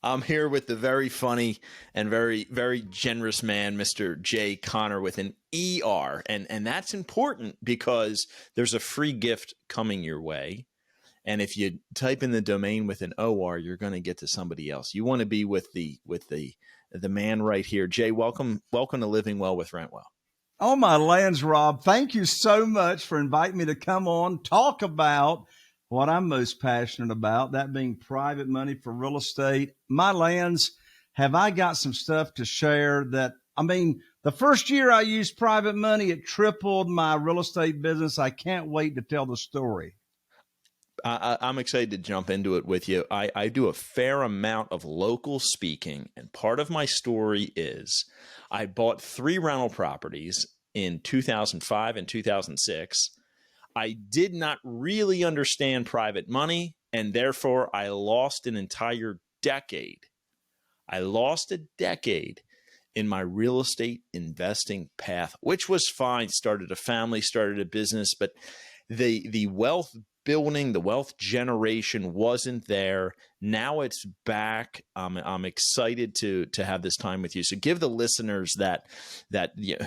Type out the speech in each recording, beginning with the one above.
I'm here with the very funny and very, very generous man, Mr. Jay Connor, with an ER. And that's important because there's a free gift coming your way. And if you type in the domain with an OR, you're going to get to somebody else. You want to be with the man right here. Jay, welcome to Living Well with Rentwell. Oh, my lands, Rob. Thank you so much for inviting me to come on, talk about what I'm most passionate about, that being private money for real estate. My lands, have I got some stuff to share that, the first year I used private money, it tripled my real estate business. I can't wait to tell the story. I'm excited to jump into it with you. I do a fair amount of local speaking, and part of my story is I bought 3 rental properties in 2005 and 2006. I did not really understand private money, and therefore I lost an entire decade. I lost a decade in my real estate investing path, which was fine. Started a family, started a business, but the wealth building, the wealth generation wasn't there. Now it's back. I'm excited to have this time with you. So give the listeners that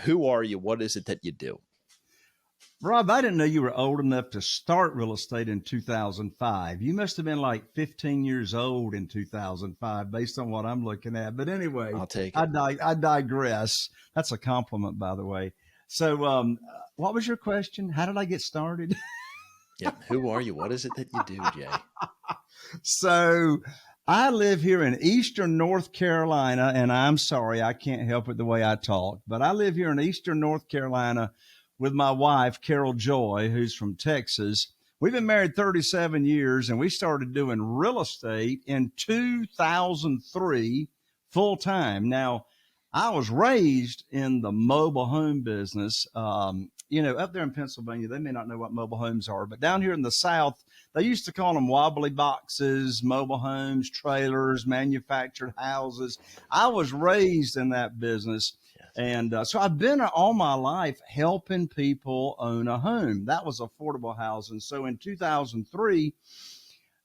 who are you? What is it that you do? Rob, I didn't know you were old enough to start real estate in 2005. You must have been like 15 years old in 2005 based on what I'm looking at. But anyway, I'll take it. I digress. That's a compliment, by the way. So what was your question? How did I get started? Yeah. Who are you? What is it that you do, Jay? So I live here in Eastern North Carolina, and I'm sorry, I can't help it the way I talk, but I live here in Eastern North Carolina with my wife, Carol Joy, who's from Texas. We've been married 37 years, and we started doing real estate in 2003 full time. Now, I was raised in the mobile home business. Up there in Pennsylvania, they may not know what mobile homes are, but down here in the South, they used to call them wobbly boxes, mobile homes, trailers, manufactured houses. I was raised in that business. And so I've been all my life helping people own a home. That was affordable housing. So in 2003,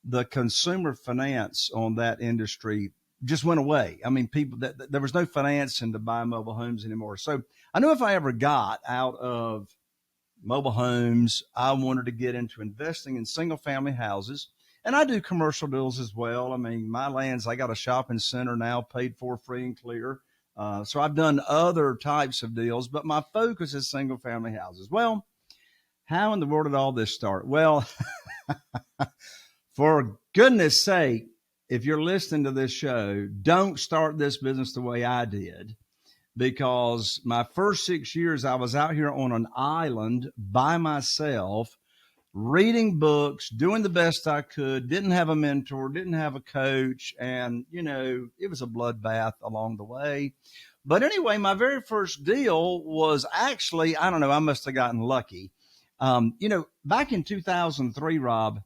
the consumer finance on that industry just went away. There was no financing to buy mobile homes anymore. So I knew if I ever got out of mobile homes, I wanted to get into investing in single family houses. And I do commercial deals as well. My lands, I got a shopping center now paid for free and clear. So I've done other types of deals, but my focus is single family houses. Well, how in the world did all this start? Well, for goodness sake, if you're listening to this show, don't start this business the way I did, because my first 6 years I was out here on an island by myself, reading books, doing the best I could, didn't have a mentor, didn't have a coach. And, it was a bloodbath along the way. But anyway, my very first deal was actually, I don't know, I must have gotten lucky. Back in 2003, Rob,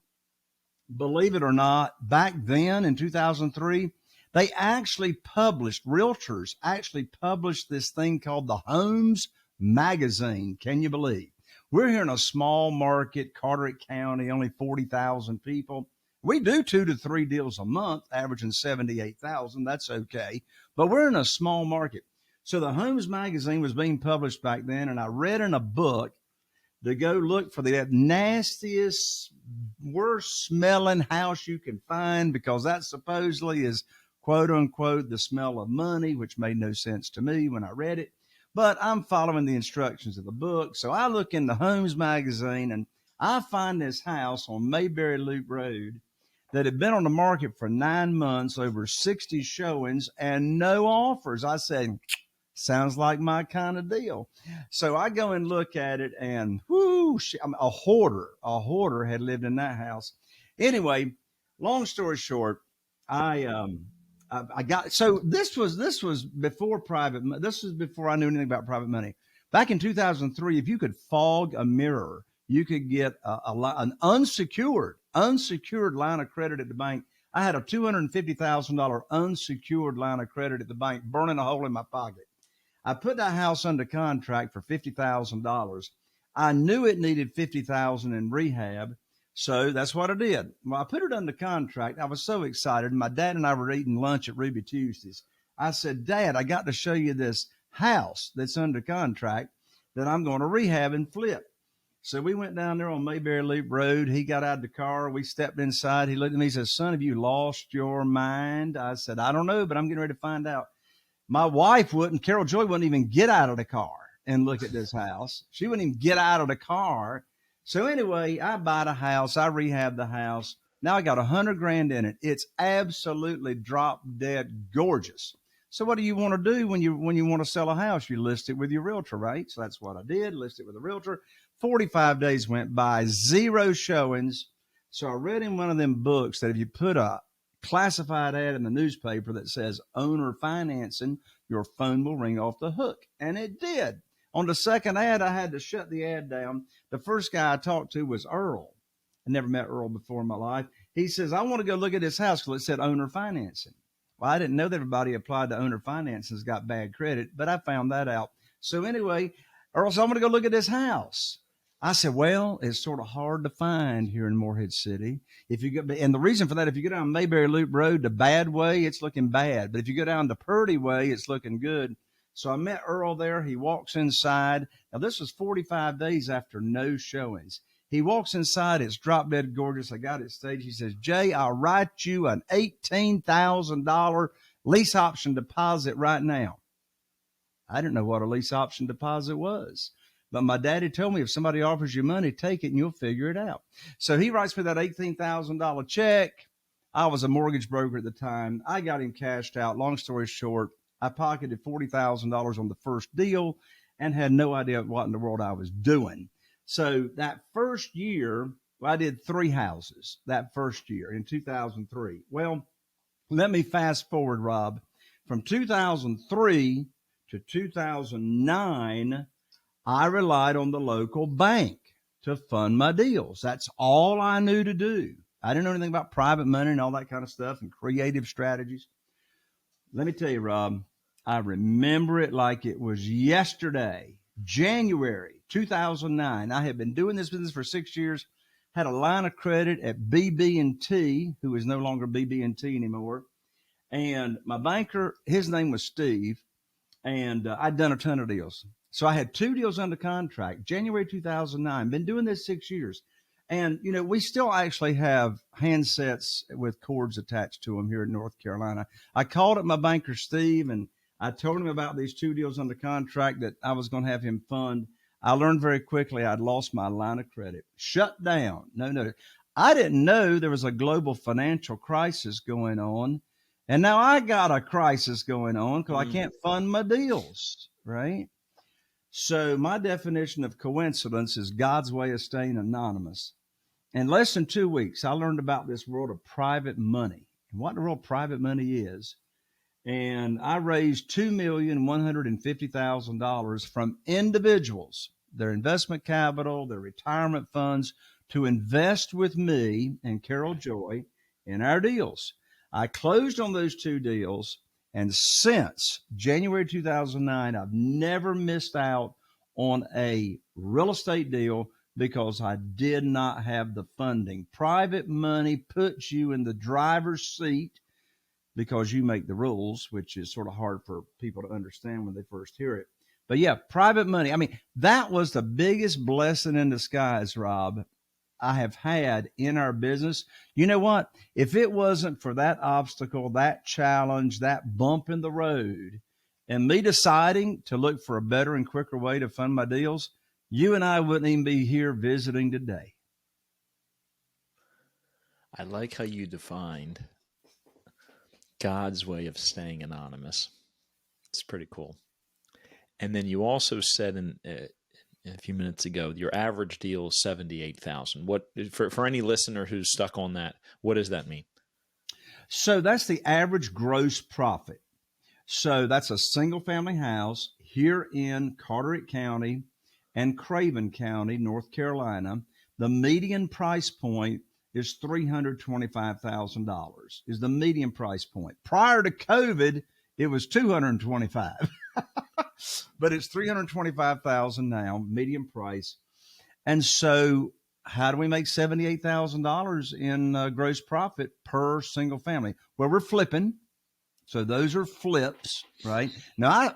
believe it or not, back then in 2003, they realtors actually published this thing called the Homes Magazine. Can you believe? We're here in a small market, Carteret County, only 40,000 people. We do 2 to 3 deals a month, averaging 78,000. That's okay. But we're in a small market. So the Homes Magazine was being published back then, and I read in a book to go look for the nastiest, worst smelling house you can find, because that supposedly is, quote unquote, the smell of money, which made no sense to me when I read it. But I'm following the instructions of the book. So I look in the Homes Magazine and I find this house on Mayberry Loop Road that had been on the market for 9 months, over 60 showings, and no offers. I said, sounds like my kind of deal. So I go and look at it, and a hoarder had lived in that house. Anyway, long story short, I got, so this was before private. This was before I knew anything about private money. Back in 2003, if you could fog a mirror, you could get an unsecured line of credit at the bank. I had a $250,000 unsecured line of credit at the bank, burning a hole in my pocket. I put that house under contract for $50,000. I knew it needed $50,000 in rehab. So that's what I did. Well, I put it under contract. I was so excited. My dad and I were eating lunch at Ruby Tuesdays. I said, Dad, I got to show you this house that's under contract that I'm going to rehab and flip. So we went down there on Mayberry Loop Road. He got out of the car. We stepped inside. He looked at me and said, son, have you lost your mind? I said, I don't know, but I'm getting ready to find out. My wife wouldn't, Carol Joy wouldn't even get out of the car and look at this house. She wouldn't even get out of the car. So anyway, I buy the house. I rehab the house. Now I got $100,000 in it. It's absolutely drop dead gorgeous. So what do you want to do when you want to sell a house? You list it with your realtor, right? So that's what I did. List it with a realtor. 45 days went by, 0 showings. So I read in one of them books that if you put a classified ad in the newspaper that says owner financing, your phone will ring off the hook. And it did. On the second ad, I had to shut the ad down. The first guy I talked to was Earl. I never met Earl before in my life. He says, I want to go look at this house because it said owner financing. Well, I didn't know that everybody applied to owner financing has got bad credit, but I found that out. So anyway, Earl said, I'm going to go look at this house. I said, well, it's sort of hard to find here in Morehead City. If you go, and the reason for that, if you go down Mayberry Loop Road the bad way, it's looking bad. But if you go down the Purdy way, it's looking good. So I met Earl there. He walks inside. Now, this was 45 days after no showings. He walks inside. It's drop dead gorgeous. I got it staged. He says, Jay, I'll write you an $18,000 lease option deposit right now. I didn't know what a lease option deposit was. But my daddy told me if somebody offers you money, take it and you'll figure it out. So he writes me that $18,000 check. I was a mortgage broker at the time. I got him cashed out. Long story short, I pocketed $40,000 on the first deal and had no idea what in the world I was doing. So that first year, I did 3 houses that first year in 2003. Well, let me fast forward, Rob. From 2003 to 2009, I relied on the local bank to fund my deals. That's all I knew to do. I didn't know anything about private money and all that kind of stuff and creative strategies. Let me tell you, Rob, I remember it like it was yesterday, January 2009. I had been doing this business for 6 years, had a line of credit at BB&T, who is no longer BB&T anymore. And my banker, his name was Steve, and I'd done a ton of deals. So I had 2 deals under contract, January 2009, been doing this 6 years. And, you know, we still actually have handsets with cords attached to them here in North Carolina. I called up my banker, Steve, and I told him about these 2 deals under contract that I was going to have him fund. I learned very quickly I'd lost my line of credit. Shut down. No. I didn't know there was a global financial crisis going on. And now I got a crisis going on because I can't fund my deals, right? So my definition of coincidence is God's way of staying anonymous. In less than 2 weeks, I learned about this world of private money and what the world of private money is. And I raised $2,150,000 from individuals, their investment capital, their retirement funds, to invest with me and Carol Joy in our deals. I closed on those 2 deals. And since January 2009, I've never missed out on a real estate deal because I did not have the funding. Private money puts you in the driver's seat because you make the rules, which is sort of hard for people to understand when they first hear it. But yeah, private money. I mean, that was the biggest blessing in disguise, Rob, I have had in our business. You know what? If it wasn't for that obstacle, that challenge, that bump in the road, and me deciding to look for a better and quicker way to fund my deals, you and I wouldn't even be here visiting today. I like how you defined God's way of staying anonymous. It's pretty cool. And then you also said a few minutes ago, your average deal is $78,000. What for any listener who's stuck on that? What does that mean? So that's the average gross profit. So that's a single family house here in Carteret County and Craven County, North Carolina. The median price point is $325,000 is the median price point. Prior to COVID, it was $225,000. But it's $325,000 now, median price. And so how do we make $78,000 in gross profit per single family? Well, we're flipping. So those are flips, right? Now,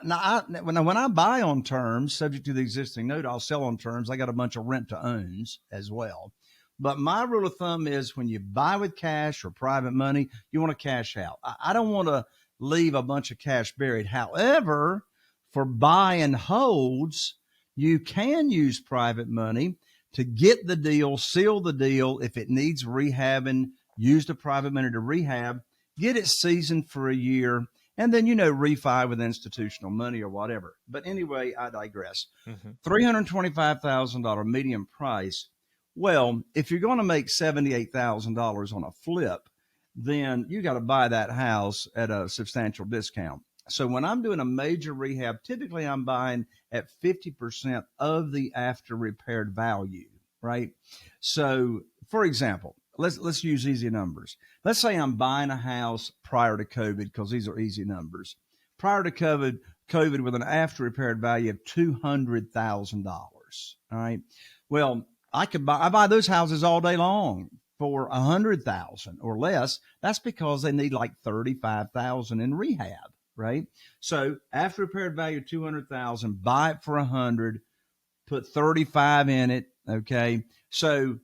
when I buy on terms, subject to the existing note, I'll sell on terms. I got a bunch of rent to owns as well. But my rule of thumb is when you buy with cash or private money, you want to cash out. I don't want to leave a bunch of cash buried. However, for buy and holds, you can use private money to get the deal, seal the deal. If it needs rehabbing, use the private money to rehab, get it seasoned for a year, and then, refi with institutional money or whatever. But anyway, I digress. $325,000 median price. Well, if you're going to make $78,000 on a flip, then you got to buy that house at a substantial discount. So when I'm doing a major rehab, typically I'm buying at 50% of the after repaired value, right? So, for example, let's use easy numbers. Let's say I'm buying a house prior to COVID, because these are easy numbers. Prior to COVID with an after repaired value of $200,000. All right. Well, I buy those houses all day long for $100,000 or less. That's because they need like $35,000 in rehab, right? So after repaired value $200,000, buy it for $100,000, put $35,000 in it. Okay, so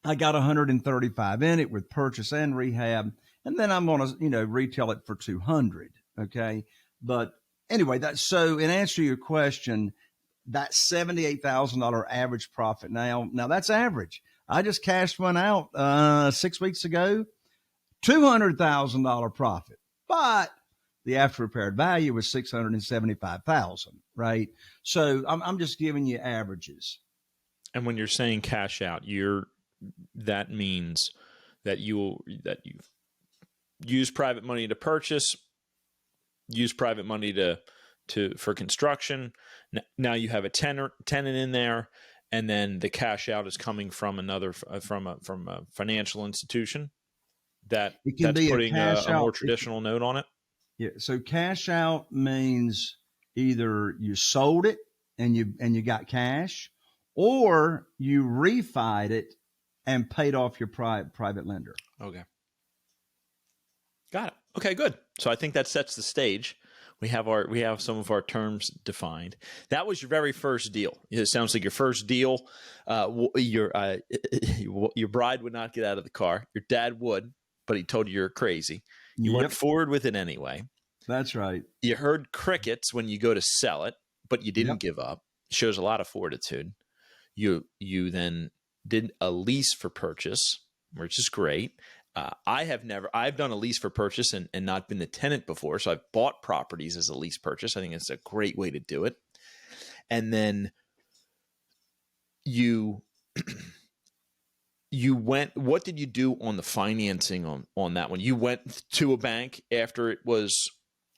I got $135,000 in it with purchase and rehab, and then I'm going to retail it for $200,000. Okay, but anyway, so in answer to your question, that $78,000 average profit now that's average. I just cashed one out 6 weeks ago, $200,000 profit, but the after repaired value was $675,000, right? So I'm just giving you averages. And when you're saying cash out, that means that you use private money to purchase, use private money for construction. Now you have a tenant in there, and then the cash out is coming from from a financial institution that's putting a more traditional note on it. Yeah. So cash out means either you sold it and you got cash, or you refied it and paid off your private lender. Okay. Got it. Okay, good. So I think that sets the stage. We have some of our terms defined. That was your very first deal. It sounds like your first deal. Your bride would not get out of the car. Your dad would, but he told you you're crazy. You went forward with it anyway. That's right. You heard crickets when you go to sell it, but you didn't give up. Shows a lot of fortitude. You then did a lease for purchase, which is great. I've done a lease for purchase and not been the tenant before. So I've bought properties as a lease purchase. I think it's a great way to do it. And then you went, what did you do on the financing on that one? You went to a bank after it was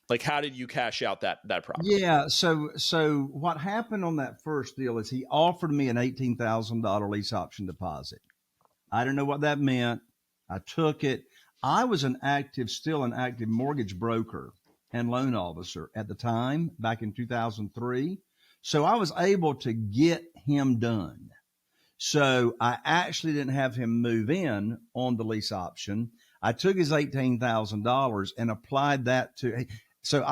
like, how did you cash out that property? Yeah. So what happened on that first deal is he offered me an $18,000 lease option deposit. I didn't know what that meant. I took it. I was still an active mortgage broker and loan officer at the time, back in 2003. So I was able to get him done. So I actually didn't have him move in on the lease option. I took his $18,000 and applied that to, so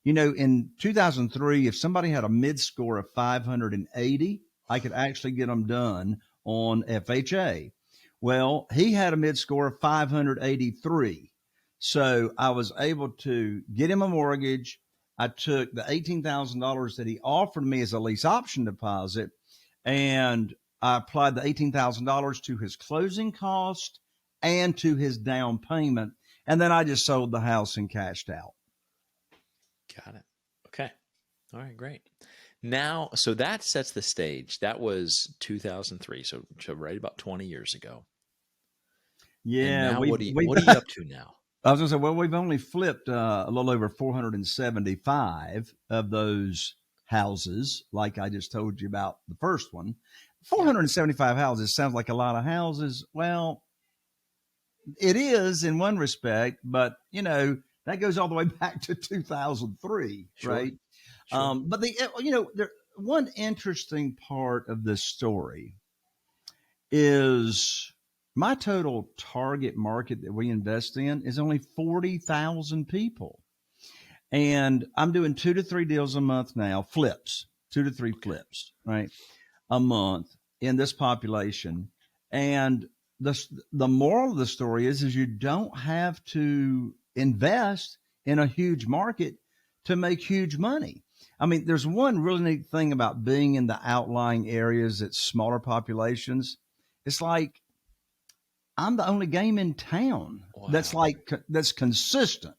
in 2003, if somebody had a mid score of 580, I could actually get them done on FHA. Well, he had a mid score of 583. So I was able to get him a mortgage. I took the $18,000 that he offered me as a lease option deposit, and I applied the $18,000 to his closing cost and to his down payment. And then I just sold the house and cashed out. Got it. Okay. All right, great. Now, so that sets the stage. That was 2003. So right about 20 years ago. Yeah. Now what are you up to now? I was going to say, well, we've only flipped a little over 475 of those houses, like I just told you about the first one. 475 houses sounds like a lot of houses. Well, it is in one respect, but, that goes all the way back to 2003, sure. Right? Sure. But one interesting part of this story is my total target market that we invest in is only 40,000 people. And I'm doing 2 to 3 deals a month now, flips, 2 to 3 flips, right, a month in this population. And the moral of the story is you don't have to invest in a huge market to make huge money. I mean, there's one really neat thing about being in the outlying areas at smaller populations. It's like I'm the only game in town that's consistent,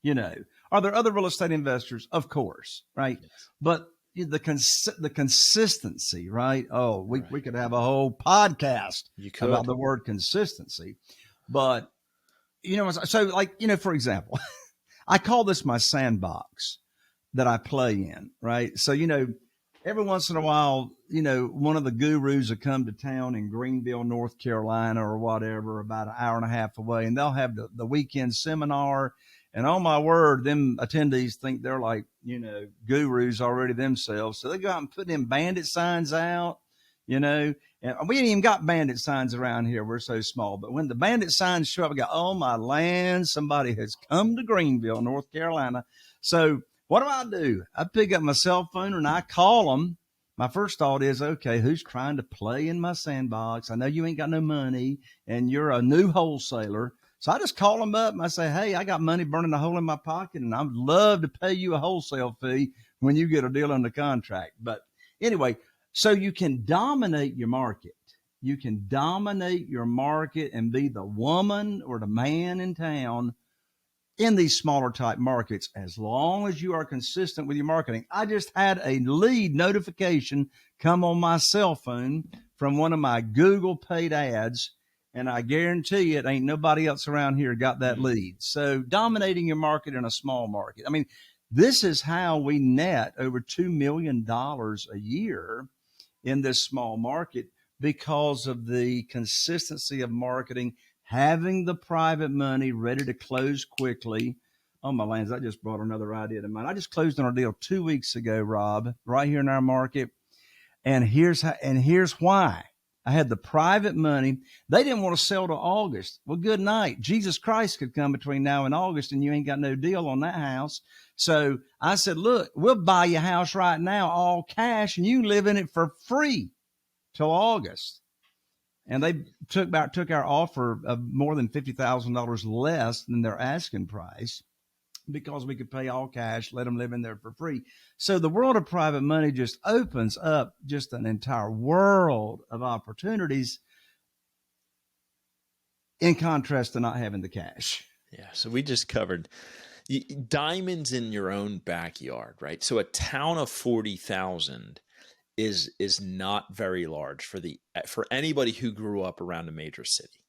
you know. Are there other real estate investors? Of course, right? Yes. But the consistency, right? Oh, we could have a whole podcast about the word consistency. But, you know, so like, you know, for example, I call this my sandbox that I play in, right? So, you know, every once in a while, you know, one of the gurus will come to town in Greenville, North Carolina or whatever, about an hour and a half away, and they'll have the weekend seminar. And on my word, them attendees think they're like, you know, gurus already themselves. So they go out and put them bandit signs out, you know, and we ain't even got bandit signs around here. We're so small. But when the bandit signs show up, I go, oh, my land, somebody has come to Greenville, North Carolina. So what do? I pick up my cell phone and I call them. My first thought is, okay, who's trying to play in my sandbox? I know you ain't got no money and you're a new wholesaler. So I just call them up and I say, hey, I got money burning a hole in my pocket and I'd love to pay you a wholesale fee when you get a deal under contract. But anyway, so you can dominate your market. You can dominate your market and be the woman or the man in town in these smaller type markets as long as you are consistent with your marketing. I just had a lead notification come on my cell phone from one of my Google paid ads. And I guarantee it ain't nobody else around here got that lead. So dominating your market in a small market. I mean, this is how we net over $2 million a year in this small market because of the consistency of marketing, having the private money ready to close quickly. Oh, my lands, that just brought another idea to mind. I just closed on a deal 2 weeks ago, Rob, right here in our market. And here's why. I had the private money. They didn't want to sell to August. Well, good night. Jesus Christ could come between now and August, and you ain't got no deal on that house. So I said, look, we'll buy your house right now, all cash, and you live in it for free till August. And they took our offer of more than $50,000 less than their asking price because we could pay all cash, let them live in there for free. So the world of private money just opens up just an entire world of opportunities in contrast to not having the cash. Yeah. So we just covered diamonds in your own backyard, right? So a town of 40,000 is not very large for anybody who grew up around a major city,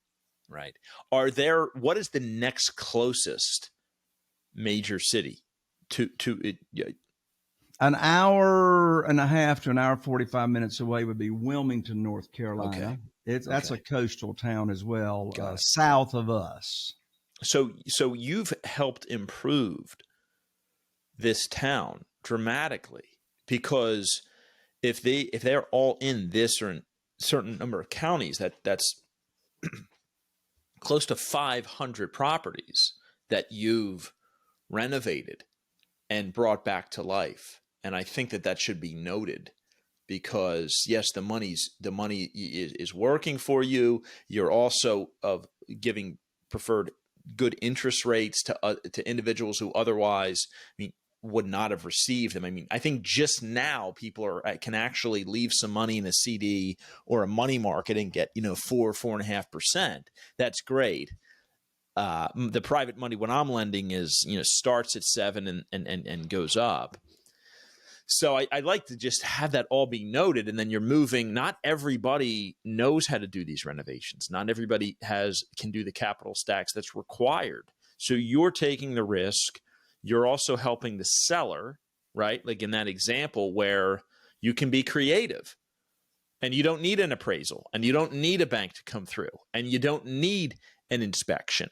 right? What is the next closest major city to it? An hour and a half to an hour 45 minutes away would be Wilmington, North Carolina. Okay. That's a coastal town as well, south of us. So you've helped improve this town dramatically because if they're all in this or in certain number of counties, that's close to 500 properties that you've renovated and brought back to life. And I think that should be noted because yes, the money is working for you. You're also giving preferred good interest rates to individuals who otherwise, would not have received them. I think just now people can actually leave some money in a CD or a money market and get 4.5%. That's great. The private money when I'm lending is starts at 7 and goes up. So I'd like to just have that all be noted. And then you're moving. Not everybody knows how to do these renovations. Not everybody can do the capital stacks that's required. So you're taking the risk. You're also helping the seller, right? Like in that example where you can be creative and you don't need an appraisal and you don't need a bank to come through and you don't need an inspection.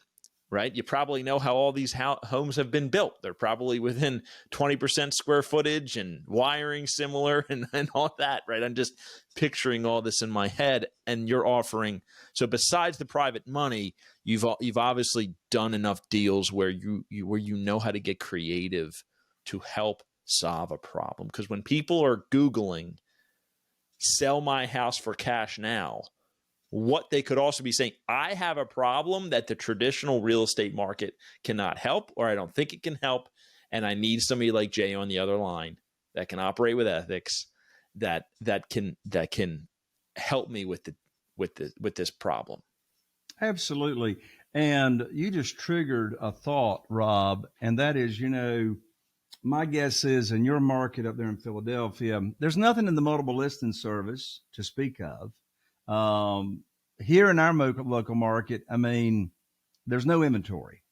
right? You probably know how all these homes have been built. They're probably within 20% square footage and wiring similar and all that, right? I'm just picturing all this in my head, and you're offering. So besides the private money, you've obviously done enough deals where you know how to get creative to help solve a problem. Because when people are Googling sell my house for cash now, what they could also be saying, I have a problem that the traditional real estate market cannot help, or I don't think it can help, and I need somebody like Jay on the other line that can operate with ethics, that can help me with this problem. Absolutely. And you just triggered a thought, Rob, and that is, my guess is in your market up there in Philadelphia, there's nothing in the multiple listing service to speak of. Here in our local market, I mean, there's no inventory,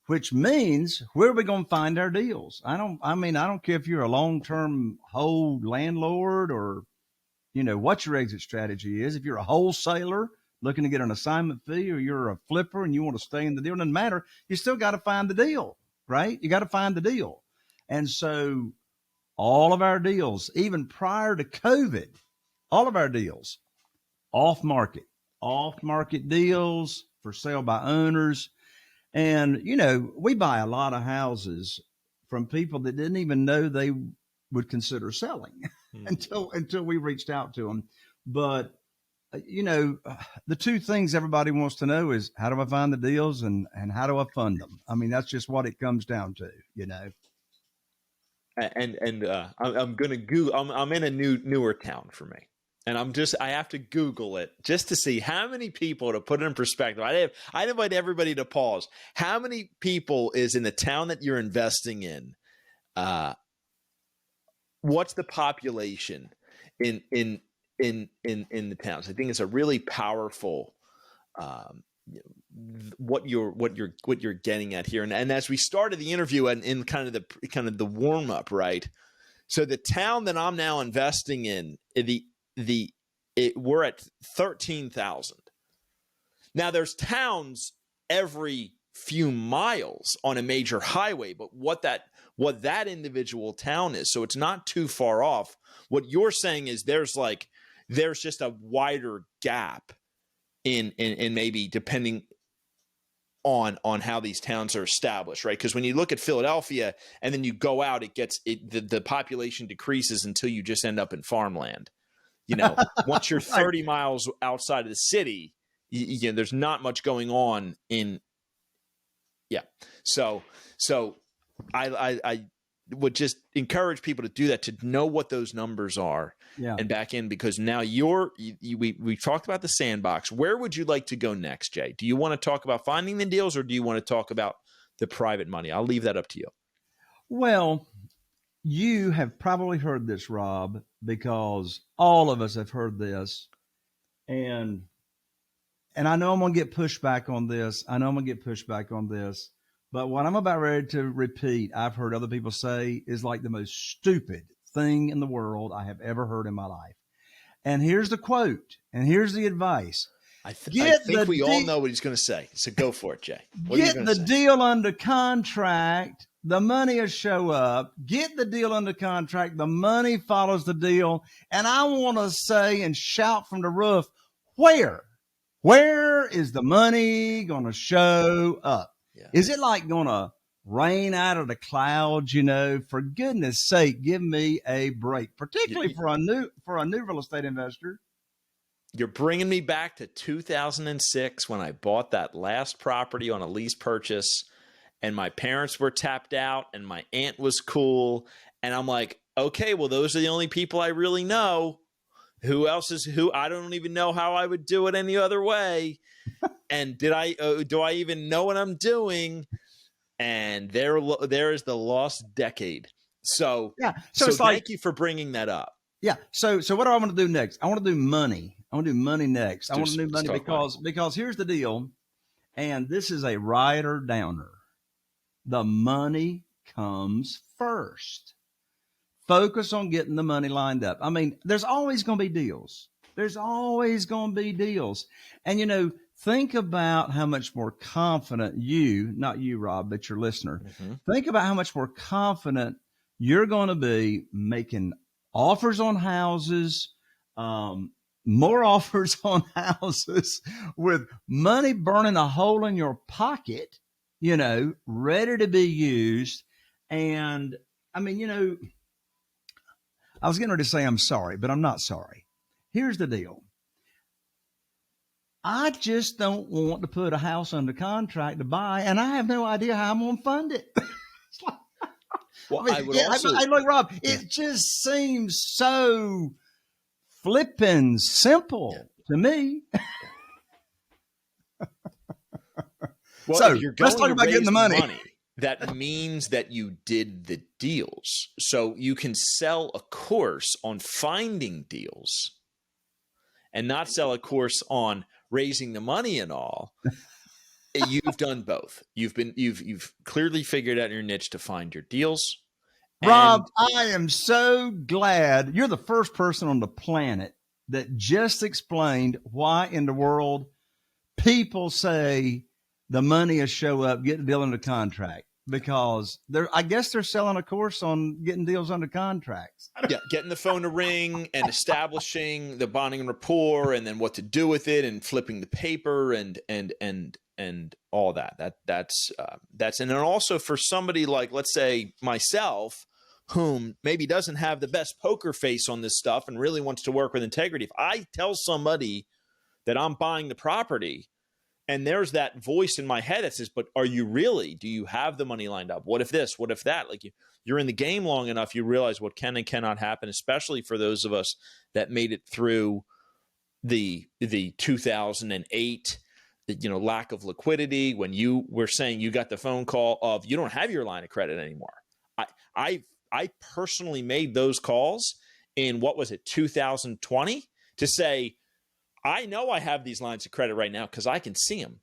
which means where are we going to find our deals? I don't care if you're a long-term hold landlord or, what your exit strategy is. If you're a wholesaler looking to get an assignment fee, or you're a flipper and you want to stay in the deal, it doesn't matter. You still got to find the deal, right? You got to find the deal. And so all of our deals, even prior to COVID, all of our deals, off market deals for sale by owners. And, we buy a lot of houses from people that didn't even know they would consider selling until we reached out to them. But, the two things everybody wants to know is, how do I find the deals and how do I fund them? I mean, that's just what it comes down to, And I'm going to Google, I'm in a newer town for me. And I have to Google it just to see how many people, to put it in perspective. I invite everybody to pause. How many people is in the town that you're investing in? What's the population in the towns? I think it's a really powerful what you're getting at here. And as we started the interview and in kind of the warm up, right? So the town that I'm now investing in, we're at 13,000. Now there's towns every few miles on a major highway, but what that individual town is, so it's not too far off. What you're saying is there's just a wider gap in maybe depending on how these towns are established, right? Because when you look at Philadelphia and then you go out, the population decreases until you just end up in farmland. Once you're 30 miles outside of the city, there's not much going on in. Yeah. So I would just encourage people to do that, to know what those numbers are and back in, because now we talked about the sandbox. Where would you like to go next, Jay? Do you want to talk about finding the deals, or do you want to talk about the private money? I'll leave that up to you. Well, you have probably heard this, Rob, because all of us have heard this. And I know I'm going to get pushback on this. But what I'm about ready to repeat, I've heard other people say, is like the most stupid thing in the world I have ever heard in my life. And here's the quote, and here's the advice. I think we all know what he's going to say. So go for it, Jay. Get the deal under contract. The money will show up. Get the deal under contract. The money follows the deal. And I want to say and shout from the roof, where is the money going to show up? Yeah. Is it like going to rain out of the clouds? For goodness sake, give me a break, particularly for a new real estate investor. You're bringing me back to 2006 when I bought that last property on a lease purchase, and my parents were tapped out and my aunt was cool. And I'm like, okay, well, those are the only people I really know. Who else is who? I don't even know how I would do it any other way. And do I even know what I'm doing? And there is the lost decade. So thank you for bringing that up. Yeah. So what do I want to do next? I want to do money. I want to do money next. I want to do money because here's the deal. And this is a rider downer. The money comes first. Focus on getting the money lined up. I mean, there's always going to be deals. And, think about how much more confident you, not you, Rob, but your listener, think about how much more confident you're going to be making offers on houses, more offers on houses with money burning a hole in your pocket, ready to be used. And I mean, I was getting ready to say I'm sorry, but I'm not sorry. Here's the deal. I just don't want to put a house under contract to buy, and I have no idea how I'm going to fund it. Well, I would also. Look, Rob, it just seems so flippin' simple to me. Well, so if you're let's going talk about getting the money. That means that you did the deals. So you can sell a course on finding deals and not sell a course on raising the money and all. You've done both. You've clearly figured out your niche to find your deals. Rob, I am so glad you're the first person on the planet that just explained why in the world people say the money is show up, get the deal under contract, because I guess they're selling a course on getting deals under contracts. Yeah, getting the phone to ring and establishing the bonding and rapport, and then what to do with it, and flipping the paper, and all that. That's and then also for somebody like, let's say myself, whom maybe doesn't have the best poker face on this stuff and really wants to work with integrity. If I tell somebody that I'm buying the property, and there's that voice in my head that says, but are you really? Do you have the money lined up? What if this? What if that? Like you're in the game long enough, you realize what can and cannot happen, especially for those of us that made it through the 2008, lack of liquidity, when you were saying you got the phone call of you don't have your line of credit anymore. I personally made those calls in, 2020, to say, I know I have these lines of credit right now because I can see them.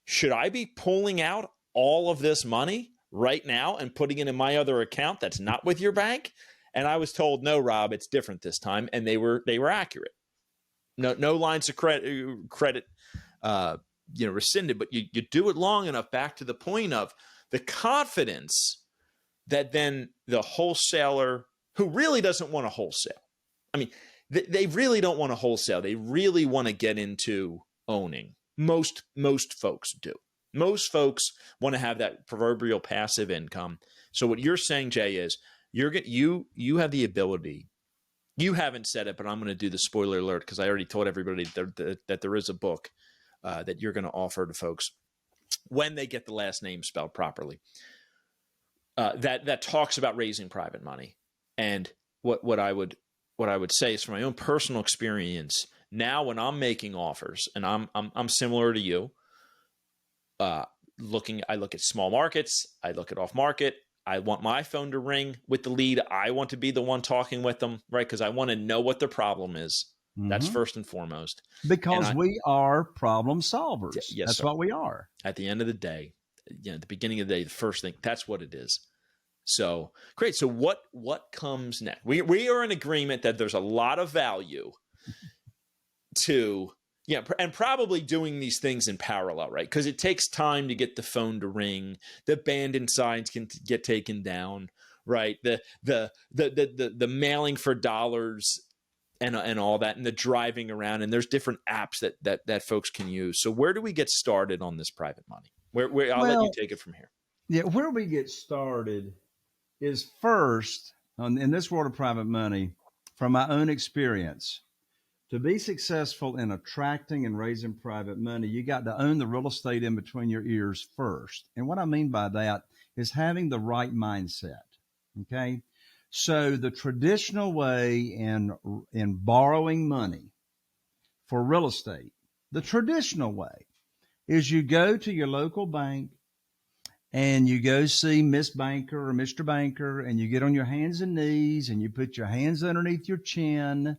Should I be pulling out all of this money right now and putting it in my other account that's not with your bank? And I was told, no, Rob, it's different this time. And they were accurate. No lines of credit rescinded, but you do it long enough, back to the point of the confidence that then the wholesaler, who really doesn't want to wholesale. I mean, they really don't want to wholesale. They really want to get into owning. Most folks do. Most folks want to have that proverbial passive income. So what you're saying, Jay, is you have the ability. You haven't said it, but I'm going to do the spoiler alert because I already told everybody that there is a book that you're going to offer to folks when they get the last name spelled properly. That talks about raising private money. And what I would say is, from my own personal experience, now when I'm making offers, and I'm similar to you, I look at small markets, I look at off market. I want my phone to ring with the lead. I want to be the one talking with them, right? Because I want to know what the problem is. Mm-hmm. That's first and foremost. Because we are problem solvers. Yes, that's sir. what we are. At the end of the day, at the beginning of the day, the first thing, that's what it is. So great. So what comes next? We are in agreement that there's a lot of value to, and probably doing these things in parallel, right? Because it takes time to get the phone to ring. The abandoned signs can get taken down, right? The mailing for dollars and all that, and the driving around, and there's different apps that folks can use. So where do we get started on this private money? I'll let you take it from here. Yeah, where we get started is first, in this world of private money, from my own experience, to be successful in attracting and raising private money, you got to own the real estate in between your ears first. And what I mean by that is having the right mindset. Okay. So the traditional way in borrowing money for real estate, the traditional way is you go to your local bank and you go see Miss Banker or Mr. Banker, and you get on your hands and knees and you put your hands underneath your chin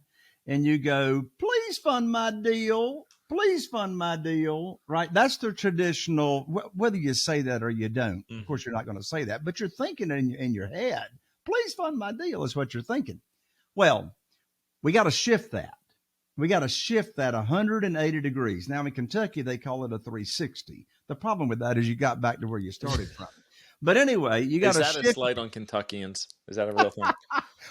and you go, please fund my deal. Please fund my deal. Right? That's the traditional, whether you say that or you don't. Mm-hmm. Of course, you're not going to say that, but you're thinking in your head, please fund my deal is what you're thinking. Well, we got to shift that. We got to shift that 180 degrees. Now in Kentucky, they call it a 360. The problem with that is you got back to where you started from. But anyway, you got to shift. Is that a slight on Kentuckians? Is that a real thing?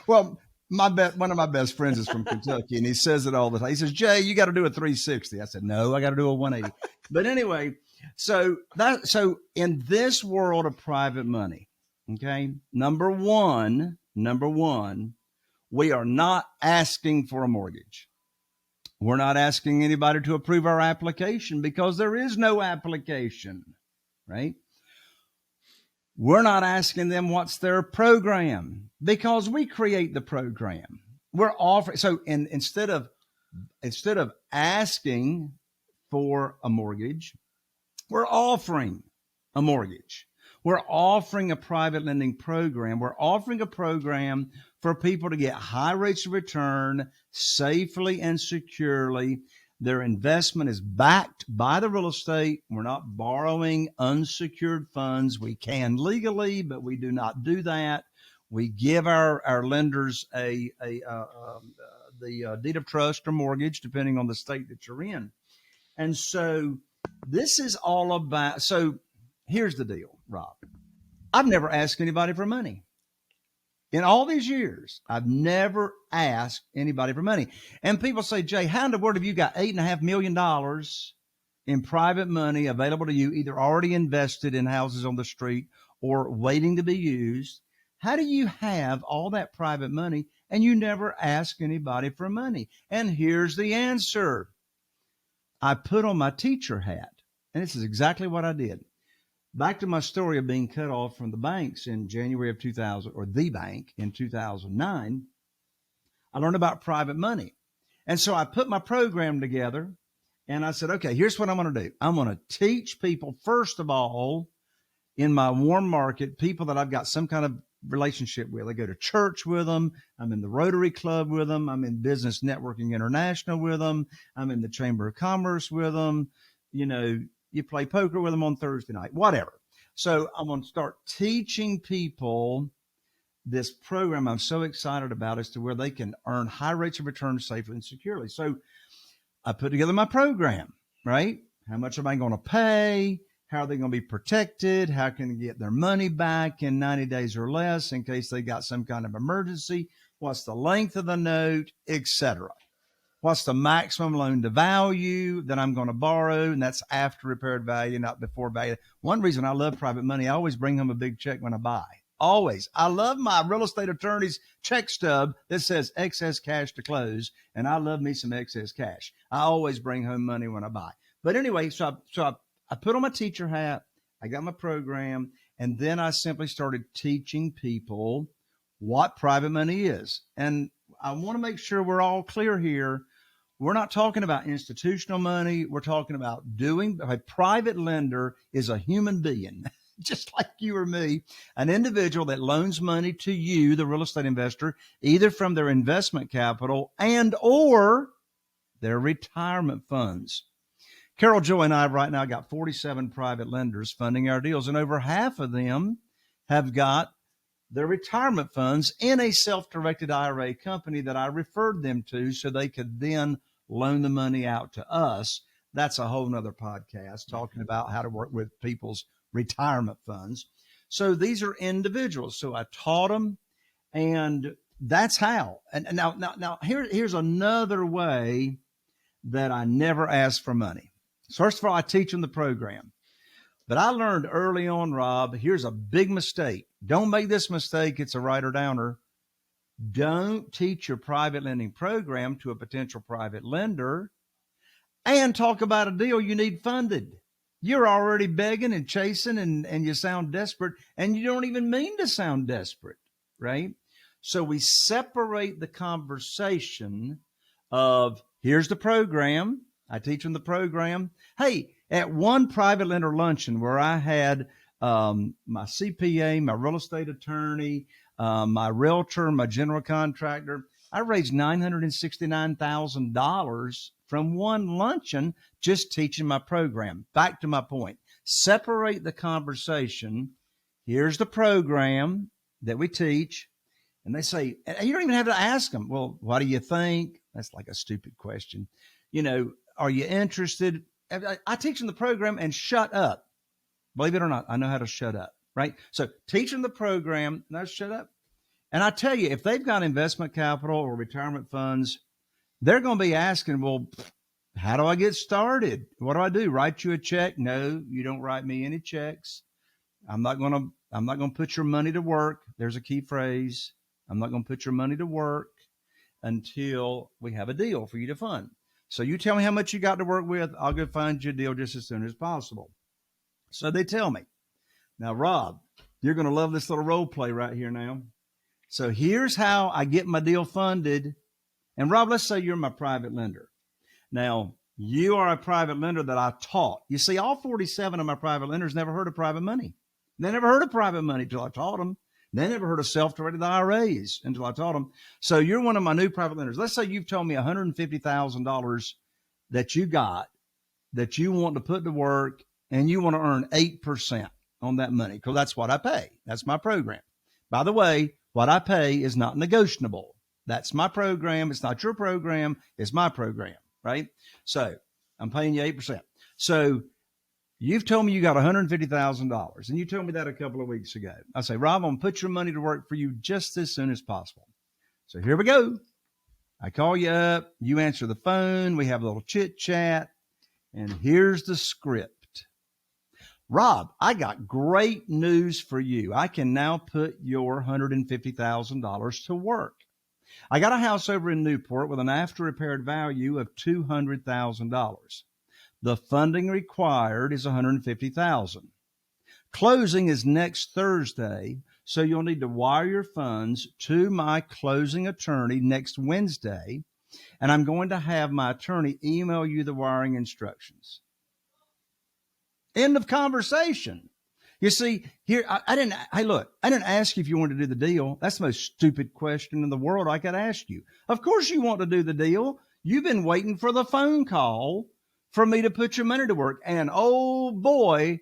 Well, one of my best friends is from Kentucky, and he says it all the time. He says, Jay, you got to do a 360. I said, no, I got to do a 180. But anyway, so in this world of private money, okay, number one, we are not asking for a mortgage. We're not asking anybody to approve our application because there is no application, right? We're not asking them what's their program because we create the program. We're offering. So instead of asking for a mortgage, we're offering a mortgage. We're offering a private lending program. We're offering a program for people to get high rates of return safely and securely. Their investment is backed by the real estate. We're not borrowing unsecured funds. We can legally, but we do not do that. We give our lenders the deed of trust or mortgage, depending on the state that you're in. And so this is all about, so here's the deal, Rob. I've never asked anybody for money. In all these years, I've never asked anybody for money. And people say, Jay, how in the world have you got $8.5 million in private money available to you, either already invested in houses on the street or waiting to be used? How do you have all that private money and you never ask anybody for money? And here's the answer. I put on my teacher hat, and this is exactly what I did. Back to my story of being cut off from the banks in January of 2000, or the bank in 2009, I learned about private money. And so I put my program together and I said, okay, here's what I'm going to do. I'm going to teach people, first of all, in my warm market, people that I've got some kind of relationship with. I go to church with them. I'm in the Rotary Club with them. I'm in Business Networking International with them. I'm in the Chamber of Commerce with them. You know, you play poker with them on Thursday night, whatever. So I'm going to start teaching people this program I'm so excited about as to where they can earn high rates of return safely and securely. So I put together my program, right? How much am I going to pay? How are they going to be protected? How can they get their money back in 90 days or less in case they got some kind of emergency? What's the length of the note, etc.? What's the maximum loan to value that I'm going to borrow? And that's after repaired value, not before value. One reason I love private money, I always bring home a big check when I buy. Always. I love my real estate attorney's check stub that says excess cash to close. And I love me some excess cash. I always bring home money when I buy. But anyway, so I put on my teacher hat. I got my program. And then I simply started teaching people what private money is. And I want to make sure we're all clear here. We're not talking about institutional money. We're talking about a private lender is a human being, just like you or me, an individual that loans money to you, the real estate investor, either from their investment capital and or their retirement funds. Carol Joy and I right now got 47 private lenders funding our deals, and over half of them have got their retirement funds in a self-directed IRA company that I referred them to so they could then loan the money out to us. That's a whole nother podcast talking about how to work with people's retirement funds. So these are individuals. So I taught them, and that's how. And now here's another way that I never ask for money. So first of all, I teach them the program. But I learned early on, Rob, here's a big mistake. Don't make this mistake. It's a writer downer. Don't teach your private lending program to a potential private lender and talk about a deal you need funded. You're already begging and chasing and you sound desperate, and you don't even mean to sound desperate, right? So we separate the conversation of here's the program. I teach them the program. Hey, at one private lender luncheon where I had my CPA, my real estate attorney, my realtor, my general contractor, I raised $969,000 from one luncheon just teaching my program. Back to my point. Separate the conversation. Here's the program that we teach. And they say, and you don't even have to ask them, well, what do you think? That's like a stupid question. Are you interested? I teach them the program and shut up. Believe it or not, I know how to shut up, right? So teach them the program, now shut up. And I tell you, if they've got investment capital or retirement funds, they're going to be asking, well, how do I get started? What do I do? Write you a check? No, you don't write me any checks. I'm not going to put your money to work. There's a key phrase. I'm not going to put your money to work until we have a deal for you to fund. So you tell me how much you got to work with. I'll go find you a deal just as soon as possible. So they tell me, now, Rob, you're going to love this little role play right here now. So here's how I get my deal funded. And Rob, let's say you're my private lender. Now, you are a private lender that I taught. You see, all 47 of my private lenders never heard of private money. They never heard of private money until I taught them. They never heard of self-directed IRAs until I taught them. So you're one of my new private lenders. Let's say you've told me $150,000 that you got, that you want to put to work, and you want to earn 8% on that money, because that's what I pay. That's my program. By the way, what I pay is not negotiable. That's my program. It's not your program. It's my program, right? So I'm paying you 8%. So you've told me you got $150,000, and you told me that a couple of weeks ago. I say, Rob, I'm going to put your money to work for you just as soon as possible. So here we go. I call you up. You answer the phone. We have a little chit chat. And here's the script. Rob, I got great news for you. I can now put your $150,000 to work. I got a house over in Newport with an after repaired value of $200,000. The funding required is $150,000. Closing is next Thursday, so you'll need to wire your funds to my closing attorney next Wednesday, and I'm going to have my attorney email you the wiring instructions. End of conversation. You see, here, I didn't ask you if you wanted to do the deal. That's the most stupid question in the world I could ask you. Of course you want to do the deal. You've been waiting for the phone call for me to put your money to work. And oh boy,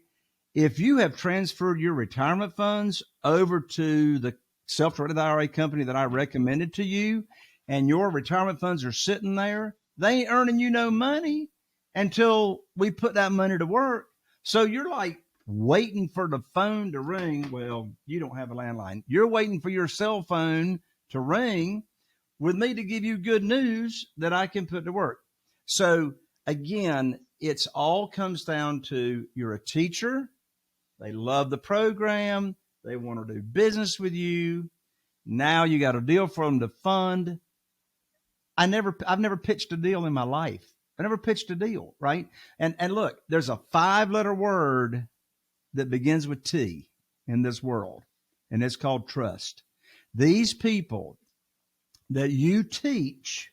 if you have transferred your retirement funds over to the self-directed IRA company that I recommended to you, and your retirement funds are sitting there, they ain't earning you no money until we put that money to work. So you're like waiting for the phone to ring. Well, you don't have a landline. You're waiting for your cell phone to ring with me to give you good news that I can put to work. So again, it's all comes down to you're a teacher. They love the program. They want to do business with you. Now you got a deal for them to fund. I've never pitched a deal in my life. I never pitched a deal, right? And look, there's a 5-letter word that begins with T in this world, and it's called trust. These people that you teach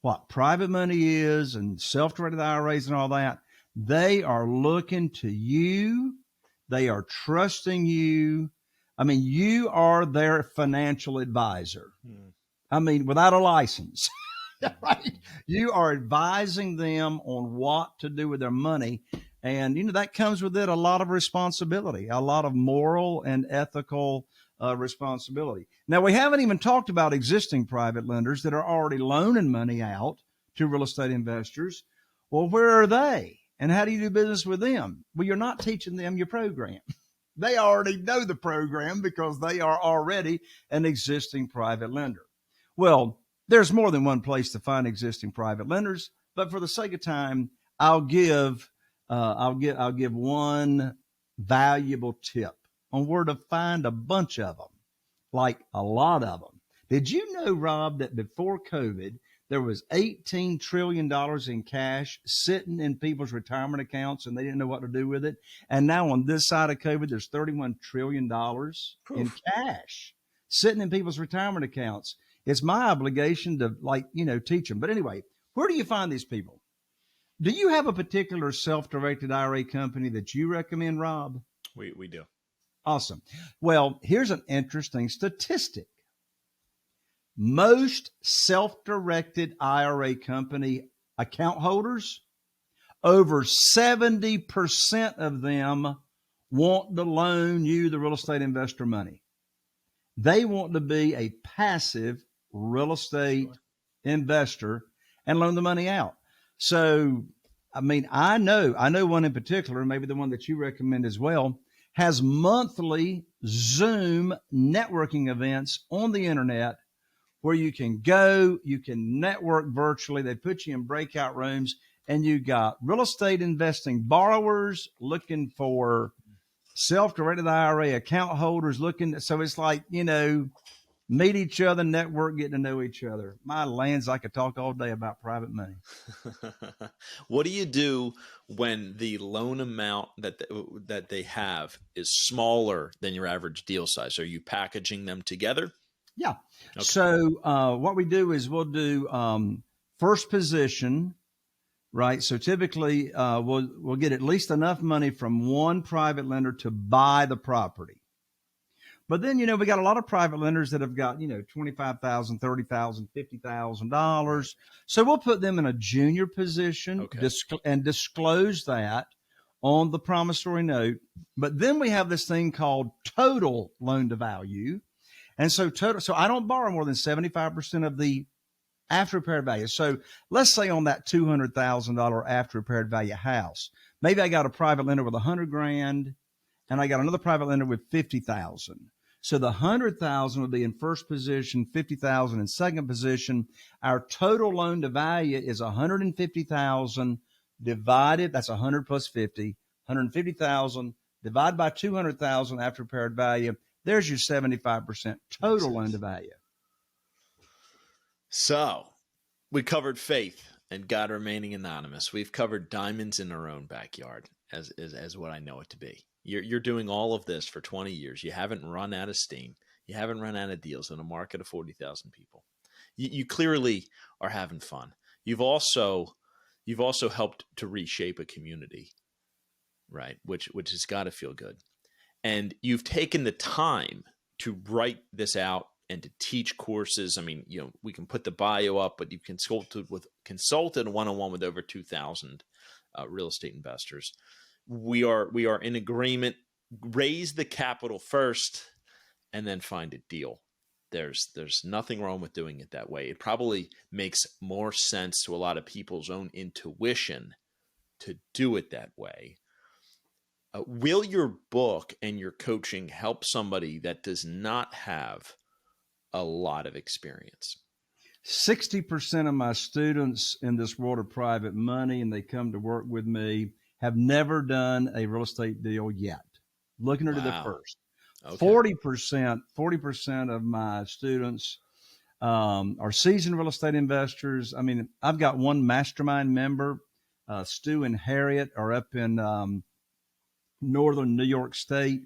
what private money is and self-directed IRAs and all that, they are looking to you. They are trusting you. I mean, you are their financial advisor. I mean, without a license. Right? You are advising them on what to do with their money. And, that comes with it a lot of responsibility, a lot of moral and ethical responsibility. Now, we haven't even talked about existing private lenders that are already loaning money out to real estate investors. Well, where are they? And how do you do business with them? Well, you're not teaching them your program. They already know the program because they are already an existing private lender. Well, there's more than one place to find existing private lenders, but for the sake of time, I'll give one valuable tip on where to find a bunch of them, like a lot of them. Did you know, Rob, that before COVID, there was $18 trillion in cash sitting in people's retirement accounts and they didn't know what to do with it? And now on this side of COVID, there's $31 trillion in cash sitting in people's retirement accounts. It's my obligation to teach them. But anyway, where do you find these people? Do you have a particular self-directed IRA company that you recommend, Rob? We do. Awesome. Well, here's an interesting statistic. Most self-directed IRA company account holders, over 70% of them want to loan you the real estate investor money. They want to be a passive real estate investor, and loan the money out. So, I mean, I know one in particular, maybe the one that you recommend as well, has monthly Zoom networking events on the internet where you can go, you can network virtually. They put you in breakout rooms, and you got real estate investing borrowers looking for self-directed IRA account holders looking. So it's like, meet each other, network, get to know each other. My lands, I could talk all day about private money. What do you do when the loan amount that they have is smaller than your average deal size? Are you packaging them together? Yeah. Okay. So what we do is we'll do first position, right? So typically we'll get at least enough money from one private lender to buy the property. But then, we got a lot of private lenders that have got, $25,000, $30,000, $50,000. So we'll put them in a junior position and disclose that on the promissory note. But then we have this thing called total loan to value. And so I don't borrow more than 75% of the after repaired value. So let's say on that $200,000 after repaired value house, maybe I got a private lender with $100,000 and I got another private lender with $50,000. So the $100,000 would be in first position, $50,000 in second position. Our total loan to value is $150,000 divided. That's 100 plus 50, $150,000 divided by 200,000 after repaired value. There's your 75% total loan to value. So we covered faith and God remaining anonymous. We've covered diamonds in our own backyard as what I know it to be. You're doing all of this for 20 years. You haven't run out of steam. You haven't run out of deals in a market of 40,000 people. You clearly are having fun. You've also helped to reshape a community, right? Which has got to feel good. And you've taken the time to write this out and to teach courses. I mean, we can put the bio up, but you've consulted one-on-one with over 2,000 real estate investors. We are in agreement. Raise the capital first and then find a deal. There's nothing wrong with doing it that way. It probably makes more sense to a lot of people's own intuition to do it that way. Will your book and your coaching help somebody that does not have a lot of experience? 60% of my students in this world of private money, and they come to work with me, have never done a real estate deal yet. Looking to do the first. Okay. 40% of my students are seasoned real estate investors. I mean, I've got one mastermind member, Stu and Harriet, are up in northern New York State.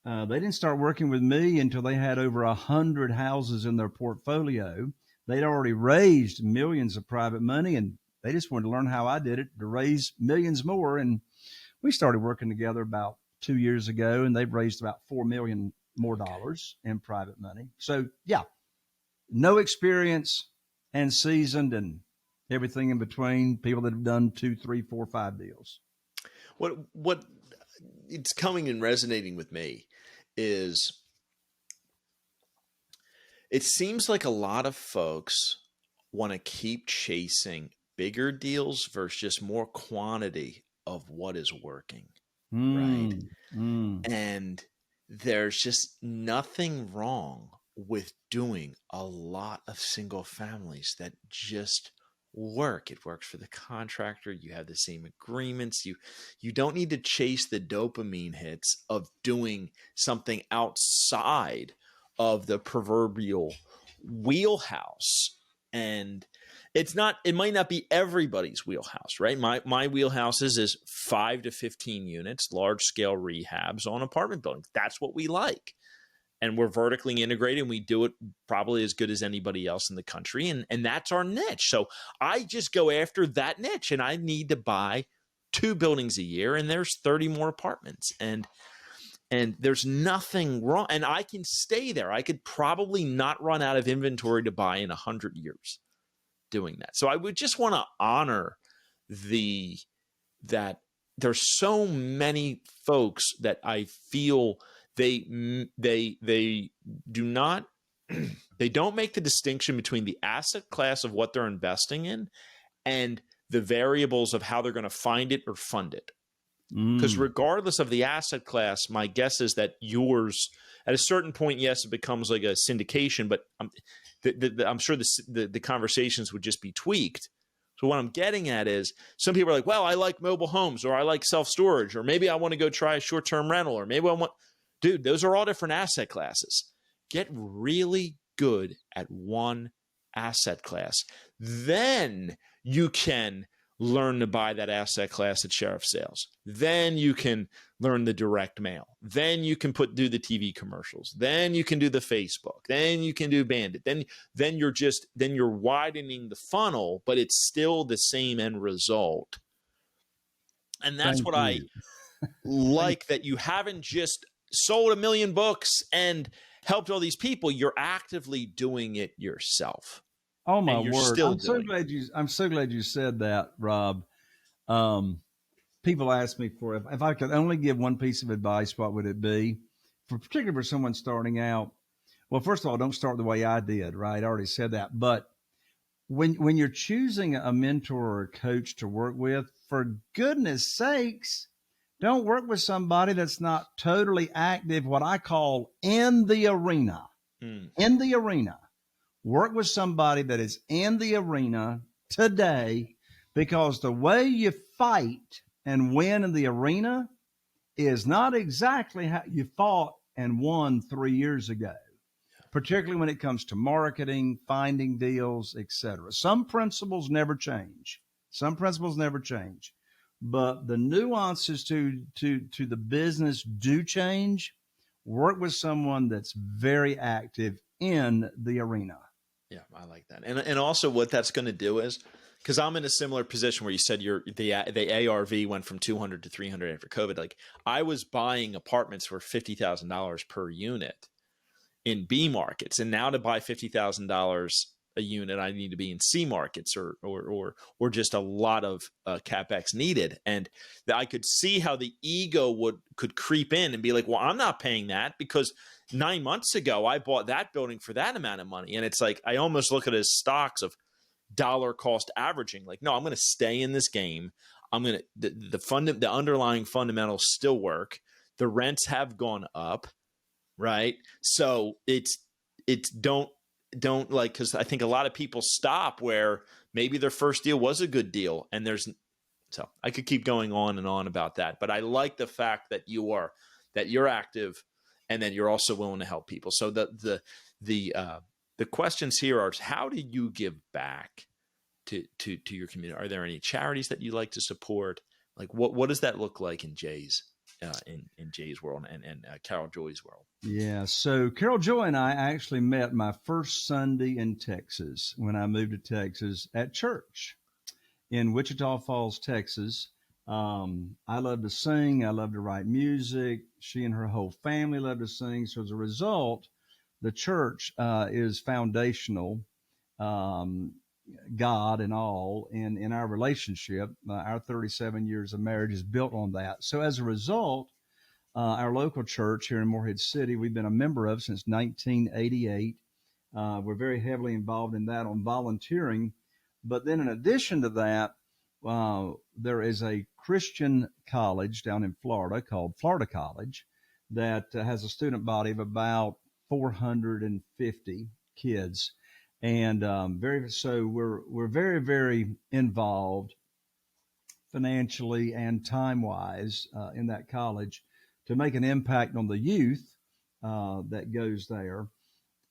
They didn't start working with me until they had over 100 houses in their portfolio. They'd already raised millions of private money, and they just wanted to learn how I did it to raise millions more. And we started working together about 2 years ago, and they've raised about $4 million more in private money. So yeah, no experience and seasoned and everything in between, people that have done 2, 3, 4, 5 deals. What it's coming and resonating with me is it seems like a lot of folks want to keep chasing bigger deals versus just more quantity of what is working, right? And there's just nothing wrong with doing a lot of single families that just work. It works for the contractor. You have the same agreements. You don't need to chase the dopamine hits of doing something outside of the proverbial wheelhouse. And it might not be everybody's wheelhouse, right? My wheelhouse is 5 to 15 units, large scale rehabs on apartment buildings. That's what we like. And we're vertically integrated, and we do it probably as good as anybody else in the country. And that's our niche. So I just go after that niche, and I need to buy 2 buildings a year, and there's 30 more apartments. And there's nothing wrong. And I can stay there. I could probably not run out of inventory to buy in 100 years doing that. So I would just want to honor that there's so many folks that I feel they do not They don't make the distinction between the asset class of what they're investing in and the variables of how they're going to find it or fund it. Because regardless of the asset class, my guess is that yours, at a certain point, yes, it becomes like a syndication, but I'm sure the conversations would just be tweaked. So what I'm getting at is some people are like, well, I like mobile homes, or I like self-storage, or maybe I want to go try a short-term rental, or maybe I want, dude, those are all different asset classes. Get really good at one asset class. Then you can learn to buy that asset class at sheriff sales. Then you can learn the direct mail. Then you can do the TV commercials. Then you can do the Facebook. Then you can do Bandit. Then you're widening the funnel, but it's still the same end result. And that's what I like, that you haven't just sold 1 million books and helped all these people. You're actively doing it yourself. Oh my word! I'm so glad you said that, Rob. People ask me for if I could only give one piece of advice, what would it be? Particularly for someone starting out. Well, first of all, don't start the way I did. Right, I already said that. But when you're choosing a mentor or a coach to work with, for goodness sakes, don't work with somebody that's not totally active. What I call in the arena. In the arena. Work with somebody that is in the arena today, because the way you fight and win in the arena is not exactly how you fought and won 3 years ago, particularly when it comes to marketing, finding deals, etc. Some principles never change. But the nuances to the business do change. Work with someone that's very active in the arena. Yeah, I like that. And also what that's going to do is, because I'm in a similar position where you said the ARV went from 200 to 300 after COVID. Like, I was buying apartments for $50,000 per unit in B markets, and now to buy $50,000 a unit, I need to be in C markets or just a lot of capex needed. And I could see how the ego could creep in and be like, well, I'm not paying that because 9 months ago I bought that building for that amount of money. And it's like, I almost look at it as stocks of dollar cost averaging. Like, no, I'm going to stay in this game. I'm going to, the underlying fundamentals still work. The rents have gone up, right? So it's don't like, because I think a lot of people stop where maybe their first deal was a good deal, and so I could keep going on and on about that. But I like the fact that you're active, and then you're also willing to help people. So the questions here are: how do you give back to your community? Are there any charities that you like to support? Like, what does that look like in Jay's in Jay's world and Carol Joy's world? Yeah, so Carol Joy and I actually met my first Sunday in Texas when I moved to Texas at church in Wichita Falls, Texas. I love to sing. I love to write music. She and her whole family love to sing. So as a result, the church is foundational, God and all, in our relationship. Our 37 years of marriage is built on that. So as a result, our local church here in Morehead City, we've been a member of since 1988. We're very heavily involved in that on volunteering. But then in addition to that, there is a Christian college down in Florida called Florida College that has a student body of about 450 kids. And we're very, very involved financially and time-wise in that college to make an impact on the youth that goes there.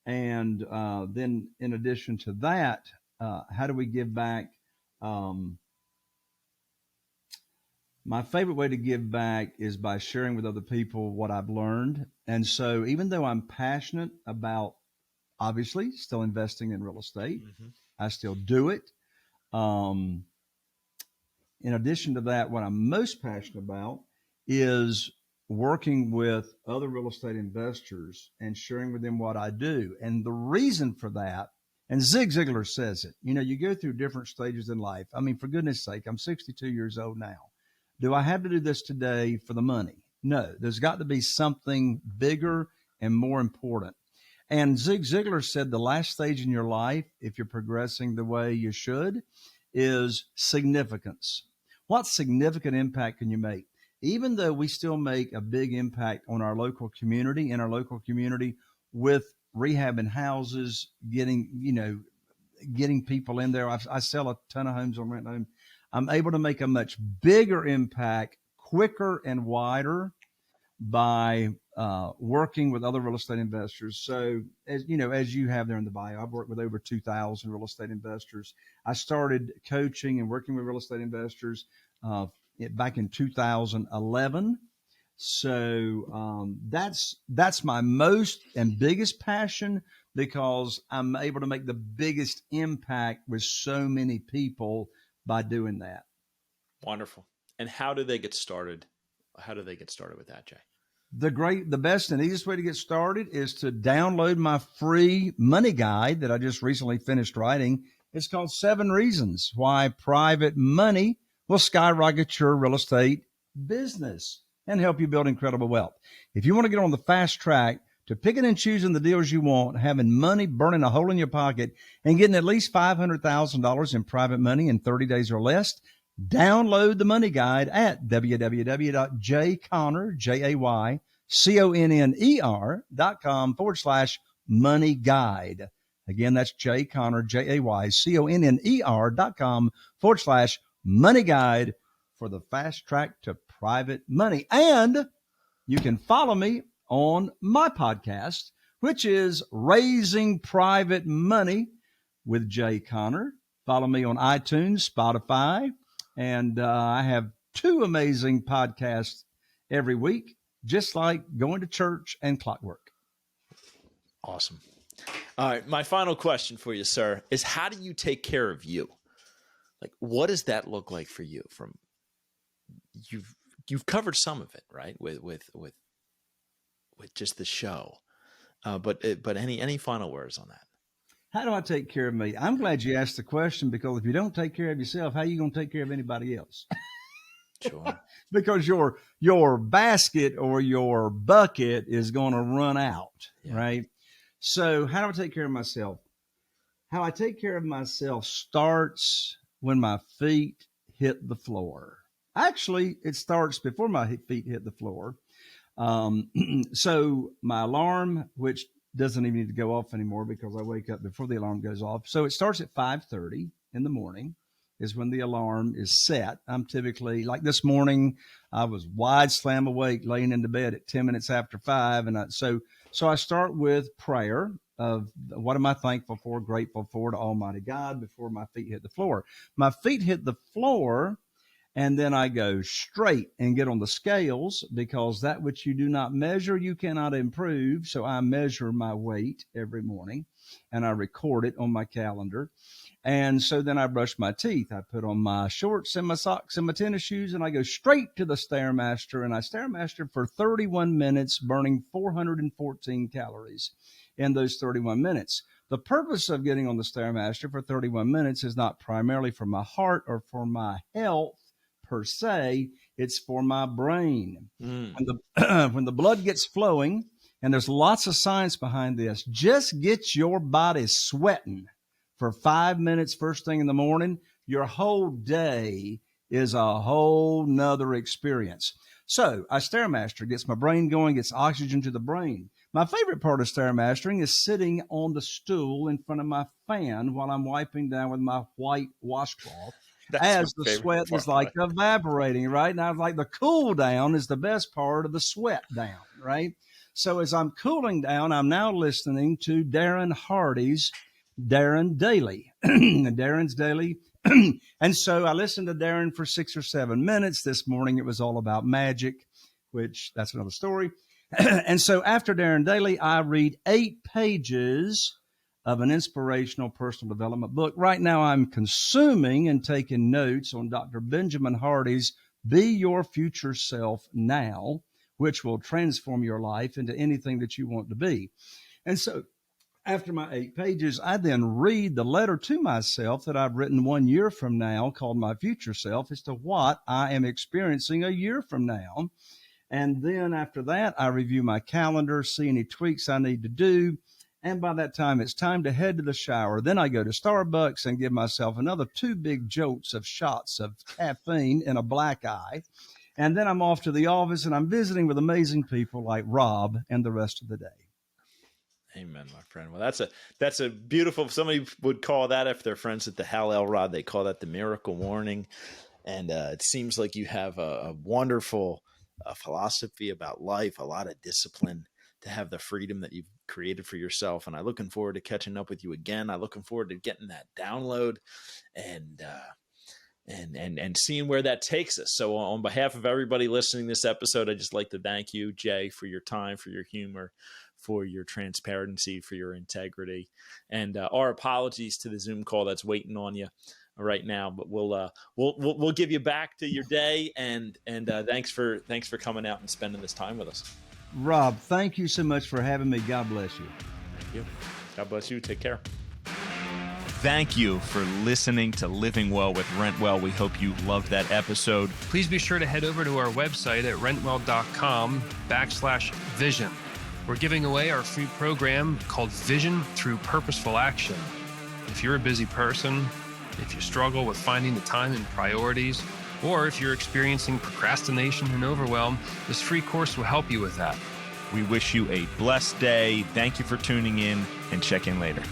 And then in addition to that, how do we give back? My favorite way to give back is by sharing with other people what I've learned. And so even though I'm passionate about, obviously, still investing in real estate, I still do it. In addition to that, what I'm most passionate about is working with other real estate investors and sharing with them what I do. And the reason for that, and Zig Ziglar says it, you go through different stages in life. I mean, for goodness sake, I'm 62 years old now. Do I have to do this today for the money? No, there's got to be something bigger and more important. And Zig Ziglar said the last stage in your life, if you're progressing the way you should, is significance. What significant impact can you make? Even though we still make a big impact on our local community, with rehabbing houses, getting people in there. I sell a ton of homes on Rentwell. I'm able to make a much bigger impact quicker and wider by working with other real estate investors. So as you have there in the bio, I've worked with over 2,000 real estate investors. I started coaching and working with real estate investors back in 2011. So that's my most and biggest passion, because I'm able to make the biggest impact with so many people by doing that. Wonderful. And how do they get started? How do they get started with that, Jay? The best and easiest way to get started is to download my free money guide that I just recently finished writing. It's called 7 Reasons Why Private Money Will Skyrocket Your Real Estate Business and help you build incredible wealth. If you want to get on the fast track to picking and choosing the deals you want, having money burning a hole in your pocket, and getting at least $500,000 in private money in 30 days or less, download the money guide at www.jayconner.com/money guide. Again, that's jayconner.com/money guide for the fast track to private money. And you can follow me on my podcast, which is Raising Private Money with Jay Conner. Follow me on iTunes, Spotify, and I have 2 amazing podcasts every week, just like going to church and clockwork. Awesome. All right. My final question for you, sir, is how do you take care of you? Like, what does that look like for you? You've covered some of it, right? With just the show. But any final words on that? How do I take care of me? I'm glad you asked the question, because if you don't take care of yourself, how are you going to take care of anybody else? Sure. Because your basket or your bucket is going to run out, right? So how do I take care of myself? How I take care of myself starts when my feet hit the floor. Actually, it starts before my feet hit the floor. So my alarm, which doesn't even need to go off anymore because I wake up before the alarm goes off. So it starts at 5:30 in the morning is when the alarm is set. I'm typically, like this morning, I was wide slam awake, laying into bed at 10 minutes after 5. And so I start with prayer of what am I thankful for, grateful for to Almighty God before my feet hit the floor. My feet hit the floor, and then I go straight and get on the scales, because that which you do not measure, you cannot improve. So I measure my weight every morning and I record it on my calendar. And so then I brush my teeth. I put on my shorts and my socks and my tennis shoes, and I go straight to the Stairmaster, and I Stairmaster for 31 minutes, burning 414 calories in those 31 minutes. The purpose of getting on the Stairmaster for 31 minutes is not primarily for my heart or for my health per se, it's for my brain. When the blood gets flowing, and there's lots of science behind this, just get your body sweating for 5 minutes first thing in the morning. Your whole day is a whole nother experience. So I Stairmaster, gets my brain going, gets oxygen to the brain. My favorite part of Stairmastering is sitting on the stool in front of my fan while I'm wiping down with my white washcloth. As the sweat is like evaporating, right? And I was like, the cool down is the best part of the sweat down, right? So as I'm cooling down, I'm now listening to Darren Hardy's Darren Daily. Darren's Daily. And so I listened to Darren for 6 or 7 minutes. This morning it was all about magic, which that's another story. And so after Darren Daily, I read 8 pages of an inspirational personal development book. Right now, I'm consuming and taking notes on Dr. Benjamin Hardy's Be Your Future Self Now, which will transform your life into anything that you want to be. And so after my 8 pages, I then read the letter to myself that I've written 1 year from now called My Future Self as to what I am experiencing a year from now. And then after that, I review my calendar, see any tweaks I need to do. And by that time, it's time to head to the shower. Then I go to Starbucks and give myself another 2 big jolts of shots of caffeine in a black eye. And then I'm off to the office and I'm visiting with amazing people like Rob and the rest of the day. Amen, my friend. Well, that's a beautiful, somebody would call that, if they're friends at the Hal Elrod, they call that the miracle morning. And it seems like you have a wonderful philosophy about life, a lot of discipline to have the freedom that you've created for yourself. And I'm looking forward to catching up with you again. I'm looking forward to getting that download and seeing where that takes us. So on behalf of everybody listening to this episode, I'd just like to thank you, Jay, for your time, for your humor, for your transparency, for your integrity, and our apologies to the Zoom call that's waiting on you right now. But we'll give you back to your day, and thanks for coming out and spending this time with us. Rob, thank you so much for having me. God bless you. Thank you. God bless you. Take care. Thank you for listening to Living Well with Rentwell. We hope you loved that episode. Please be sure to head over to our website at rentwell.com/vision. We're giving away our free program called Vision Through Purposeful Action. If you're a busy person, if you struggle with finding the time and priorities, or if you're experiencing procrastination and overwhelm, this free course will help you with that. We wish you a blessed day. Thank you for tuning in, and check in later.